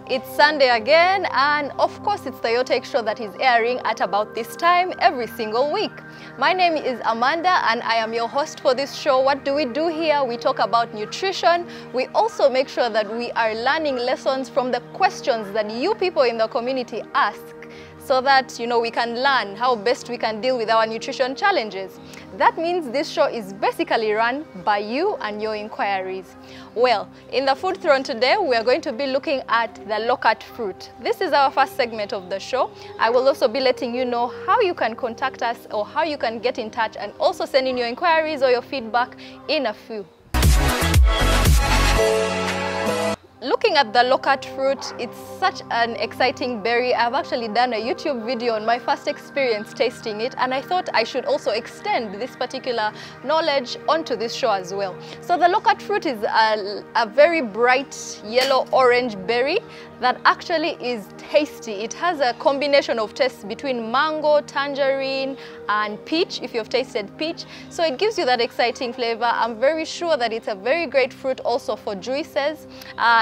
It's Sunday again, and of course it's the Your Take Show that is airing at about this time every single week. My name is Amanda and I am your host for this show. What do we do here? We talk about nutrition. We also make sure that we are learning lessons from the questions that you people in the community ask, so that we can learn how best we can deal with our nutrition challenges. That means this show is basically run by you and your inquiries. Well, in the Food Throne today, we are going to be looking at the low-cut fruit. This is our first segment of the show. I will also be letting you know how you can contact us or how you can get in touch, and also send in your inquiries or your feedback in a few. Looking at the low-cut fruit, it's such an exciting berry. I've actually done a YouTube video on my first experience tasting it, and I thought I should also extend this particular knowledge onto this show as well. So the low-cut fruit is a very bright yellow-orange berry that actually is tasty. It has a combination of tastes between mango, tangerine, and peach, if you've tasted peach. So it gives you that exciting flavor. I'm very sure that it's a very great fruit also for juices.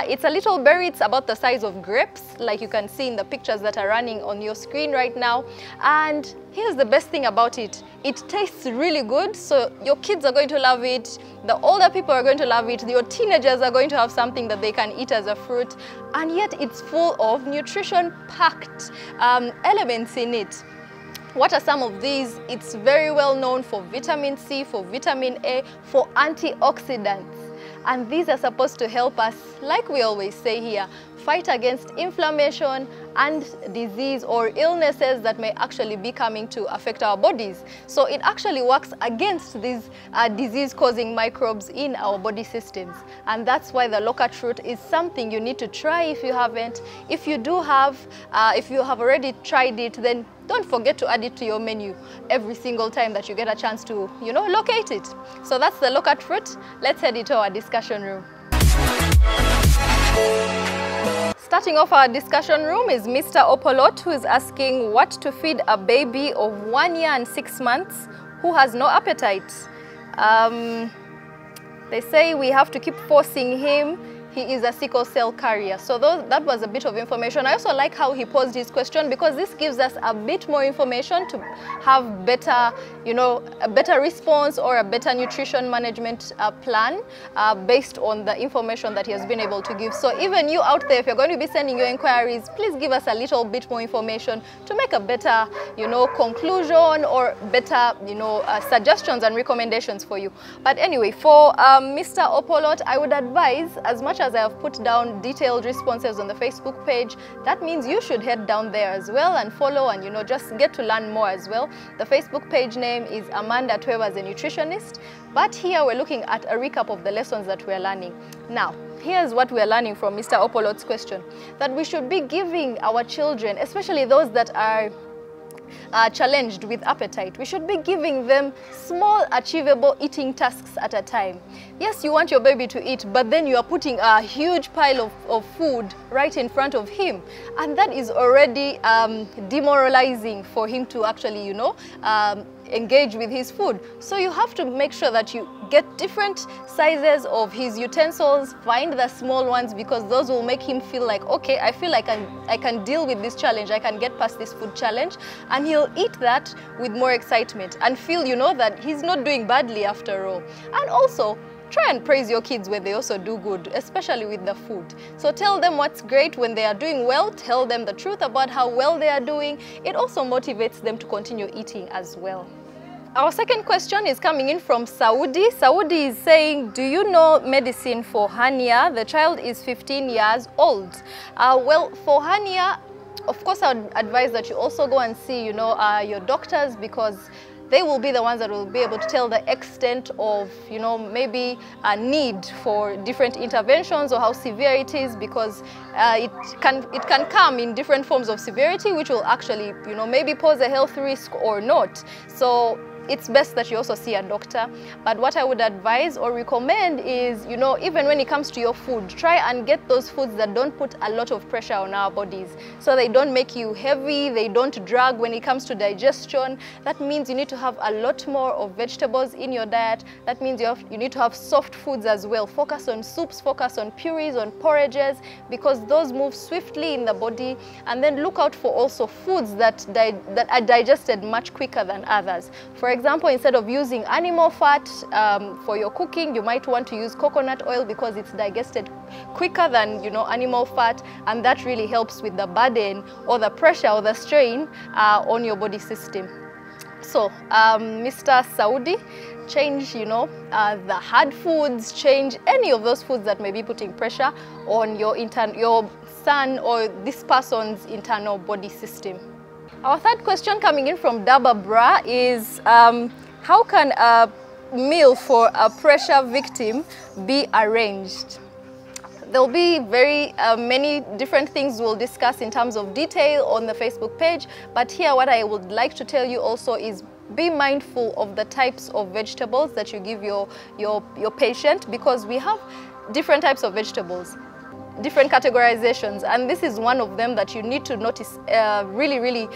It's a little berry. It's about the size of grapes, like you can see in the pictures that are running on your screen right now. And here's the best thing about it. It tastes really good, so your kids are going to love it, the older people are going to love it, your teenagers are going to have something that they can eat as a fruit, and yet it's full of nutrition-packed elements in it. What are some of these? It's very well known for vitamin C, for vitamin A, for antioxidants. And these are supposed to help us, like we always say here, fight against inflammation and disease or illnesses that may actually be coming to affect our bodies. So it actually works against these disease-causing microbes in our body systems. And that's why the low-cut fruit is something you need to try if you haven't. If you do have, if you have already tried it, then don't forget to add it to your menu every single time that you get a chance to, locate it. So that's the low-cut fruit. Let's head into our discussion room. Starting off our discussion room is Mr. Opolot, who is asking what to feed a baby of 1 year and 6 months who has no appetite. They say we have to keep forcing him. He is a sickle cell carrier. So that was a bit of information. I also like how he posed his question, because this gives us a bit more information to have better, a better response or a better nutrition management plan based on the information that he has been able to give. So even you out there, if you're going to be sending your inquiries, please give us a little bit more information to make a better, conclusion or better, suggestions and recommendations for you. But anyway, for Mr. Opolot, I would advise, as much as I have put down detailed responses on the Facebook page, that means you should head down there as well and follow and just get to learn more as well. The Facebook page name is Amanda Twewa as a nutritionist, but here we're looking at a recap of the lessons that we're learning. Now, here's what we're learning from Mr. Opolot's question, that we should be giving our children, especially those that are challenged with appetite, we should be giving them small achievable eating tasks at a time. Yes, you want your baby to eat, but then you are putting a huge pile of food right in front of him, and that is already demoralizing for him to actually engage with his food. So you have to make sure that you get different sizes of his utensils, find the small ones, because those will make him feel like, okay, I feel like I can deal with this challenge, I can get past this food challenge, and he'll eat that with more excitement and feel, that he's not doing badly after all. And also, try and praise your kids when they also do good, especially with the food. So tell them what's great when they are doing well, tell them the truth about how well they are doing. It also motivates them to continue eating as well. Our second question is coming in from Saudi. Saudi is saying, do you know medicine for hernia? The child is 15 years old. Well, for hernia, of course, I would advise that you also go and see, your doctors, because they will be the ones that will be able to tell the extent of, maybe a need for different interventions or how severe it is, because it can come in different forms of severity, which will actually, maybe pose a health risk or not. So it's best that you also see a doctor. But what I would advise or recommend is, you know, even when it comes to your food, try and get those foods that don't put a lot of pressure on our bodies. So they don't make you heavy, they don't drag when it comes to digestion. That means you need to have a lot more of vegetables in your diet. That means you need to have soft foods as well. Focus on soups, focus on purees, on porridges, because those move swiftly in the body. And then look out for also foods that are digested much quicker than others. For example, instead of using animal fat for your cooking, you might want to use coconut oil because it's digested quicker than, you know, animal fat, and that really helps with the burden or the pressure or the strain on your body system. So, Mr. Saudi, change, you know, the hard foods, change any of those foods that may be putting pressure on your son or this person's internal body system. Our third question coming in from Daba Bra is, how can a meal for a pressure victim be arranged? There'll be very many different things we'll discuss in terms of detail on the Facebook page, but here what I would like to tell you also is be mindful of the types of vegetables that you give your patient, because we have different types of vegetables, different categorizations, and this is one of them that you need to notice really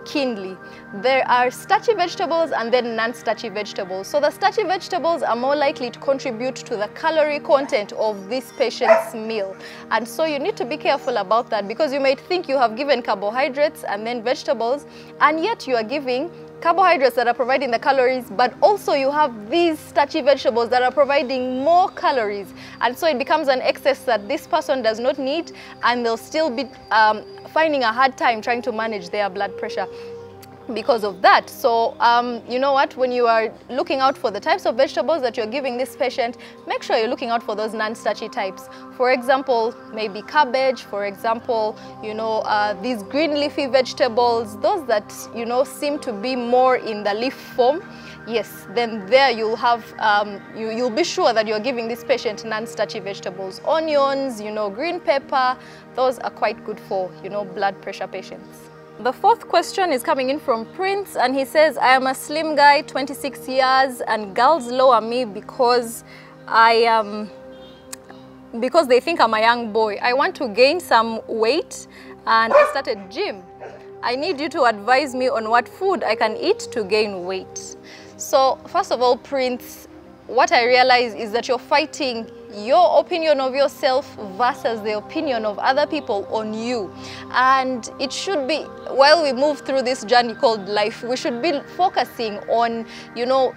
keenly. There are starchy vegetables and then non-starchy vegetables. So the starchy vegetables are more likely to contribute to the calorie content of this patient's meal, and so you need to be careful about that, because you might think you have given carbohydrates and then vegetables, and yet you are giving carbohydrates that are providing the calories, but also you have these starchy vegetables that are providing more calories, and so it becomes an excess that this person does not need, and they'll still be finding a hard time trying to manage their blood pressure because of that. So you know what, when you are looking out for the types of vegetables that you're giving this patient, make sure you're looking out for those non-starchy types. For example, maybe cabbage, for example, you know, these green leafy vegetables, those that, you know, seem to be more in the leaf form. Yes, then there you'll have, you'll be sure that you're giving this patient non-starchy vegetables. Onions, you know, green pepper, those are quite good for, you know, blood pressure patients. The fourth question is coming in from Prince, and he says, I am a slim guy, 26 years, and girls lower me because because they think I'm a young boy. I want to gain some weight and I started gym. I need you to advise me on what food I can eat to gain weight. So first of all, Prince, what I realize is that you're fighting your opinion of yourself versus the opinion of other people on you. And it should be, while we move through this journey called life, we should be focusing on, you know,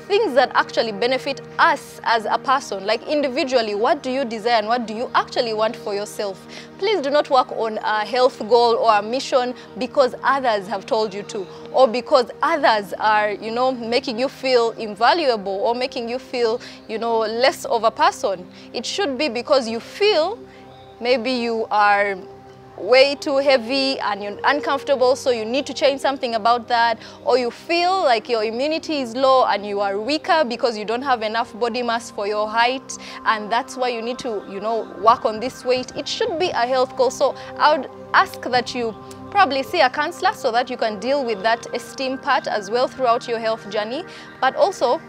things that actually benefit us as a person, like individually. What do you desire and what do you actually want for yourself? Please do not work on a health goal or a mission because others have told you to, or because others are, you know, making you feel invaluable or making you feel, you know, less of a person. It should be because you feel maybe you are way too heavy and you're uncomfortable, so you need to change something about that, or you feel like your immunity is low and you are weaker because you don't have enough body mass for your height, and that's why you need to, you know, work on this weight. It should be a health goal. So I would ask that you probably see a counselor so that you can deal with that esteem part as well throughout your health journey. But also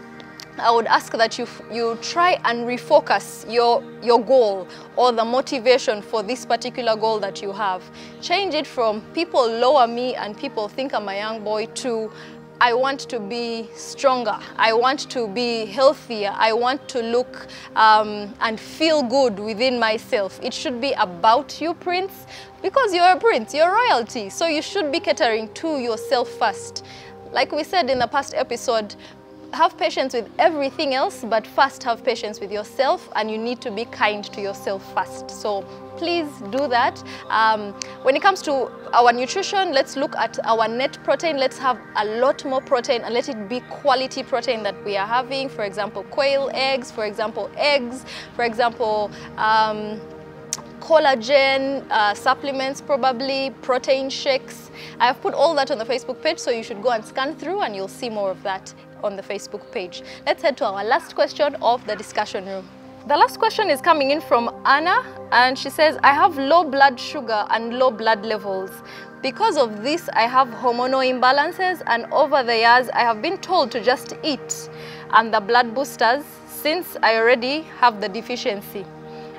I would ask that you try and refocus your goal or the motivation for this particular goal that you have. Change it from people lower me and people think I'm a young boy to I want to be stronger, I want to be healthier, I want to look and feel good within myself. It should be about you, Prince, because you're a prince, you're royalty, so you should be catering to yourself first. Like we said in the past episode, have patience with everything else, but first have patience with yourself, and you need to be kind to yourself first. So please do that. When it comes to our nutrition, let's look at our net protein. Let's have a lot more protein and let it be quality protein that we are having. For example, quail eggs, for example, collagen, supplements, probably protein shakes. I have put all that on the Facebook page, so you should go and scan through and you'll see more of that on the Facebook page. Let's head to our last question of the discussion room. The last question is coming in from Anna, and she says, I have low blood sugar and low blood levels. Because of this, I have hormonal imbalances, and over the years, I have been told to just eat and the blood boosters since I already have the deficiency.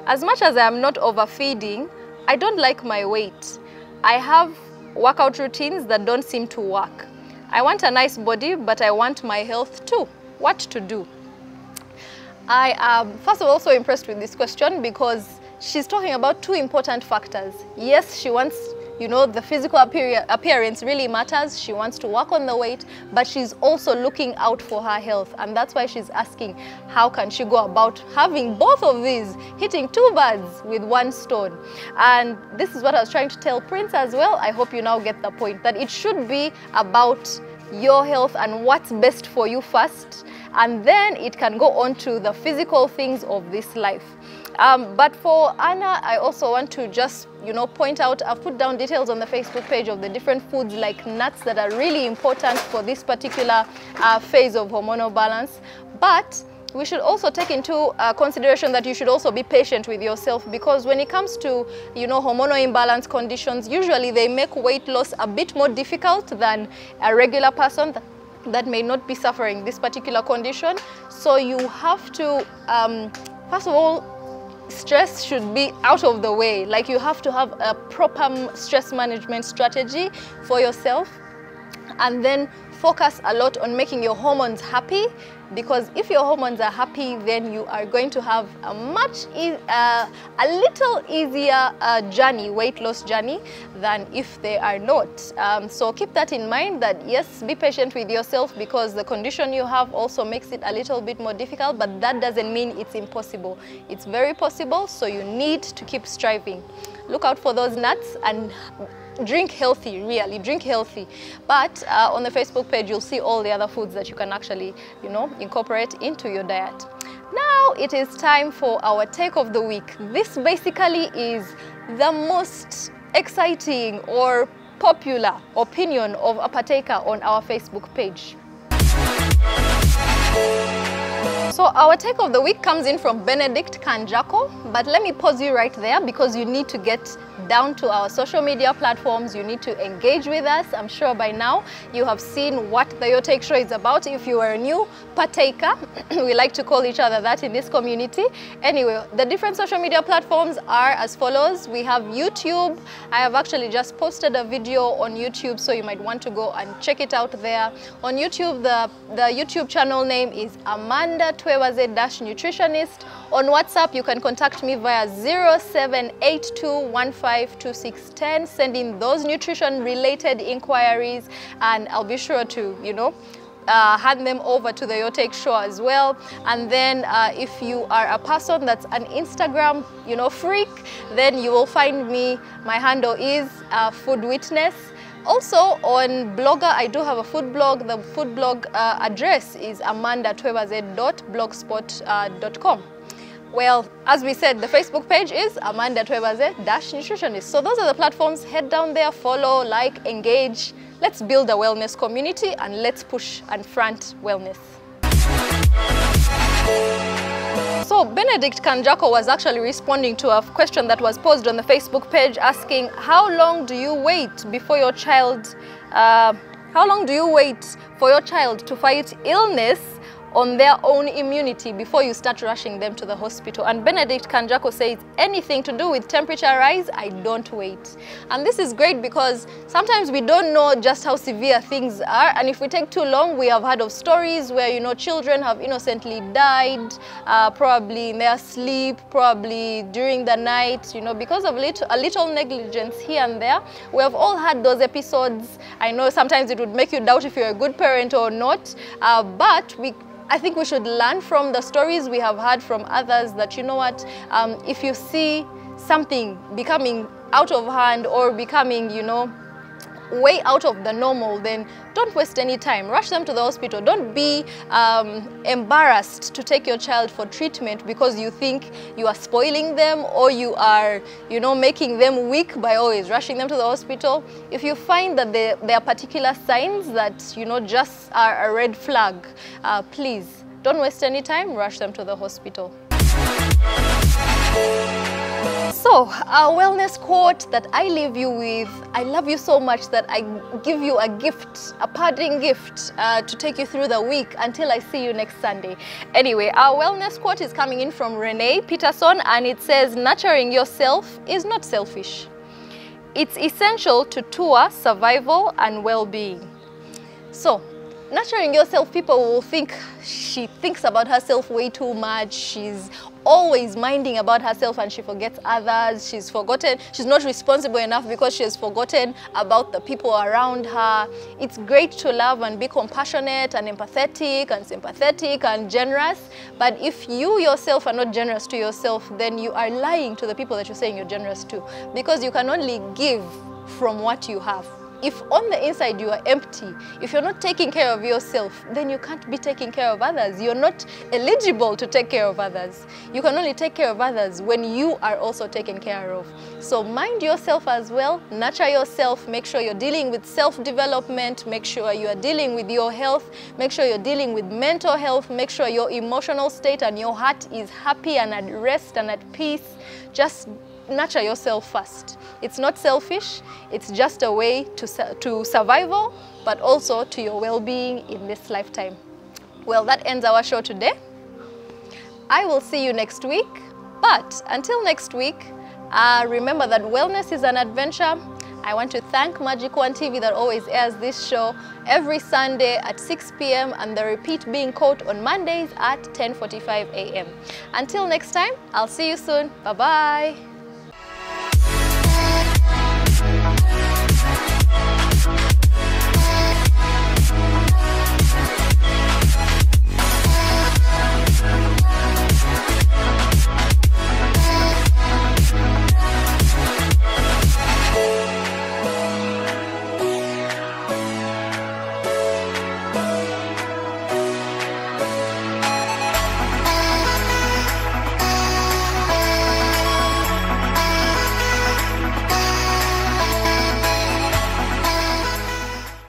As much as I am not overfeeding, I don't like my weight. I have workout routines that don't seem to work. I want a nice body, but I want my health too. What to do? I am first of all so impressed with this question because she's talking about two important factors. Yes, she wants, you know, the physical appearance really matters. She wants to work on the weight, but she's also looking out for her health. And that's why she's asking, how can she go about having both of these, hitting two birds with one stone? And this is what I was trying to tell Prince as well. I hope you now get the point, that it should be about your health and what's best for you first, and then it can go on to the physical things of this life. But for Anna, I also want to just, you know, point out, I've put down details on the Facebook page of the different foods like nuts that are really important for this particular phase of hormonal balance. But we should also take into consideration that you should also be patient with yourself, because when it comes to, you know, hormonal imbalance conditions, usually they make weight loss a bit more difficult than a regular person that may not be suffering this particular condition. So you have to, first of all, stress should be out of the way. Like, you have to have a proper stress management strategy for yourself, and then focus a lot on making your hormones happy, because if your hormones are happy, then you are going to have a little easier journey, weight loss journey, than if they are not. So keep that in mind, that yes, be patient with yourself, because the condition you have also makes it a little bit more difficult, but that doesn't mean it's impossible. It's very possible, so you need to keep striving. Look out for those nuts and drink healthy, really drink healthy. But on the Facebook page, you'll see all the other foods that you can actually, you know, incorporate into your diet. Now it is time for our take of the week. This basically is the most exciting or popular opinion of a partaker on our Facebook page. So our take of the week comes in from Benedict Kanjako, but let me pause you right there, because you need to get down to our social media platforms. You need to engage with us. I'm sure by now you have seen what the Your Take Show is about. If you are a new partaker, we like to call each other that in this community. Anyway, the different social media platforms are as follows. We have YouTube. I have actually just posted a video on YouTube, so you might want to go and check it out there. On YouTube, the YouTube channel name is Amanda Twewaze-Nutritionist. On WhatsApp, you can contact me via 0782152610. Send in those nutrition-related inquiries, and I'll be sure to, you know, hand them over to the Your Take Show as well. And then if you are a person that's an Instagram, you know, freak, then you will find me. My handle is Food Witness. Also on Blogger, I do have a food blog. The food blog address is amandatwewaze.blogspot.com. Well, as we said, the Facebook page is Amanda Twewaze-Nutritionist. So those are the platforms. Head down there, follow, like, engage. Let's build a wellness community, and let's push and front wellness. So Benedict Kanjako was actually responding to a question that was posed on the Facebook page, asking, how long do you wait before your child, to fight illness on their own immunity before you start rushing them to the hospital? And Benedict Kanjako says, anything to do with temperature rise, I don't wait. And this is great, because sometimes we don't know just how severe things are, and if we take too long, we have heard of stories where, you know, children have innocently died, probably in their sleep, probably during the night, you know, because of a little negligence here and there. We have all had those episodes. I know sometimes it would make you doubt if you're a good parent or not, but I think we should learn from the stories we have heard from others, that, you know what, if you see something becoming out of hand or becoming, you know, way out of the normal, then don't waste any time. Rush them to the hospital. Don't be embarrassed to take your child for treatment because you think you are spoiling them, or you are, you know, making them weak by always rushing them to the hospital. If you find that there are particular signs that, you know, just are a red flag, please don't waste any time. Rush them to the hospital. So So, a wellness quote that I leave you with: I love you so much that I give you a gift, a parting gift to take you through the week until I see you next Sunday. Anyway, our wellness quote is coming in from Renee Peterson, and it says, nurturing yourself is not selfish. It's essential to tour survival and well-being. So, nurturing yourself, people will think she thinks about herself way too much. She's always minding about herself and she forgets others. She's not responsible enough because she has forgotten about the people around her. It's great to love and be compassionate and empathetic and sympathetic and generous. But if you yourself are not generous to yourself, then you are lying to the people that you're saying you're generous to, because you can only give from what you have. If on the inside you are empty, if you're not taking care of yourself, then you can't be taking care of others. You're not eligible to take care of others. You can only take care of others when you are also taken care of. So mind yourself as well, nurture yourself, make sure you're dealing with self-development, make sure you are dealing with your health, make sure you're dealing with mental health, make sure your emotional state and your heart is happy and at rest and at peace. Just nurture yourself first. It's not selfish, it's just a way to survival, but also to your well-being in this lifetime. Well, that ends our show today. I will see you next week, but until next week, remember that wellness is an adventure. I want to thank Magic One TV that always airs this show every Sunday at 6 p.m. and the repeat being caught on Mondays at 10:45 a.m. Until next time, I'll see you soon. Bye-bye.